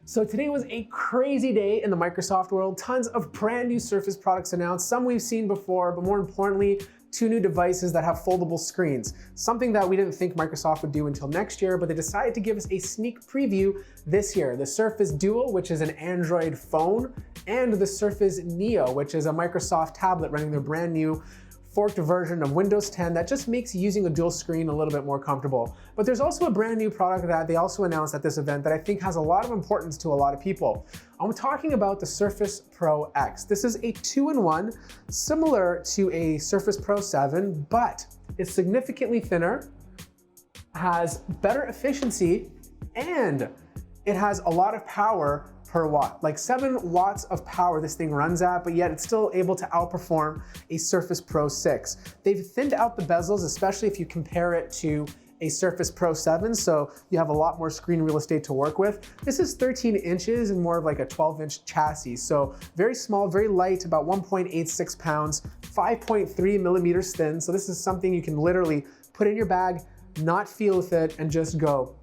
So today was a crazy day in the Microsoft world. Tons of brand new Surface products announced, some we've seen before, but more importantly, two new devices that have foldable screens. Something that we didn't think Microsoft would do until next year, but they decided to give us a sneak preview this year. The Surface Duo, which is an Android phone, and the Surface Neo, which is a Microsoft tablet running their brand new forked version of Windows 10 that just makes using a dual screen a little bit more comfortable. But there's also a brand new product that they also announced at this event that I think has a lot of importance to a lot of people. I'm talking about the Surface Pro X. This is a 2-in-1, similar to a Surface Pro 7, but it's significantly thinner, has better efficiency, and it has a lot of power per watt. Like 7 watts of power this thing runs at, but yet it's still able to outperform a Surface Pro 6. They've thinned out the bezels, especially if you compare it to a Surface Pro 7, so you have a lot more screen real estate to work with. This is 13 inches and more of like a 12-inch chassis, so very small, very light, about 1.86 pounds, 5.3 millimeters thin, so this is something you can literally put in your bag, not feel with it, and just go.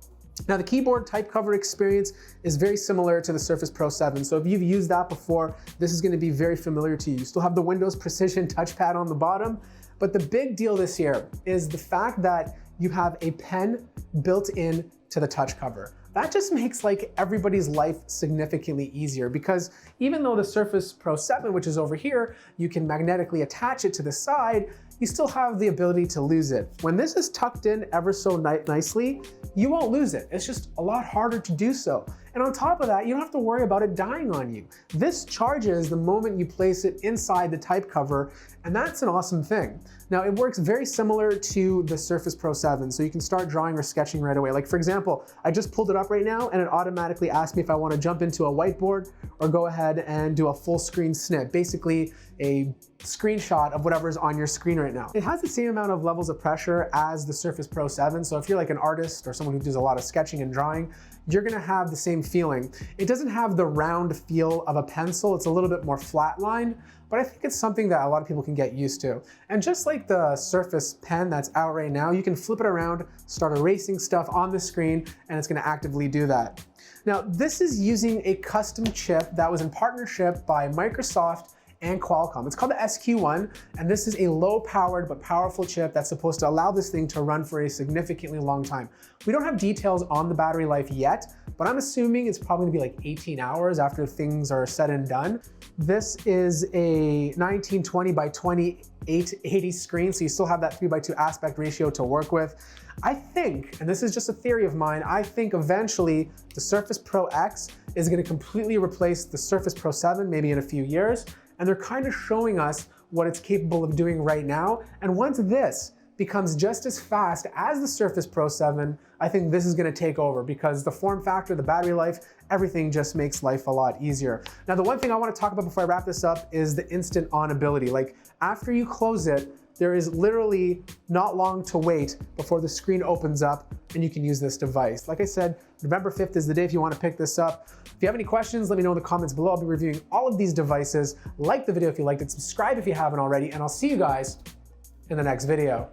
Now the keyboard type cover experience is very similar to the Surface Pro 7, so if you've used that before, this is going to be very familiar to you. You still have the Windows Precision touchpad on the bottom, but the big deal this year is the fact that you have a pen built in to the touch cover. That just makes like everybody's life significantly easier, because even though the Surface Pro 7, which is over here, you can magnetically attach it to the side, you still have the ability to lose it. When this is tucked in ever so nicely, you won't lose it. It's just a lot harder to do so. And on top of that, you don't have to worry about it dying on you. This charges the moment you place it inside the type cover, and that's an awesome thing. Now, it works very similar to the Surface Pro 7, so you can start drawing or sketching right away. Like for example, I just pulled it up right now and it automatically asked me if I want to jump into a whiteboard or go ahead and do a full screen snip, basically a screenshot of whatever's on your screen right now. It has the same amount of levels of pressure as the Surface Pro 7, so if you're like an artist or someone who does a lot of sketching and drawing, you're gonna have the same feeling. It doesn't have the round feel of a pencil, it's a little bit more flatlined, but I think it's something that a lot of people can get used to. And just like the Surface Pen that's out right now, you can flip it around, start erasing stuff on the screen, and it's gonna actively do that. Now, this is using a custom chip that was in partnership by Microsoft and Qualcomm. It's called the SQ1, and this is a low-powered but powerful chip that's supposed to allow this thing to run for a significantly long time. We don't have details on the battery life yet, but I'm assuming it's probably gonna be like 18 hours after things are said and done. This is a 1920 by 2880 screen, so you still have that 3:2 aspect ratio to work with. I think, and this is just a theory of mine, I think eventually the Surface Pro X is gonna completely replace the Surface Pro 7, maybe in a few years, and they're kind of showing us what it's capable of doing right now. And once this becomes just as fast as the Surface Pro 7, I think this is gonna take over, because the form factor, the battery life, everything just makes life a lot easier. Now, the one thing I wanna talk about before I wrap this up is the instant on ability. Like after you close it, there is literally not long to wait before the screen opens up and you can use this device. Like I said, November 5th is the day if you want to pick this up. If you have any questions, let me know in the comments below. I'll be reviewing all of these devices. Like the video if you liked it, subscribe if you haven't already, and I'll see you guys in the next video.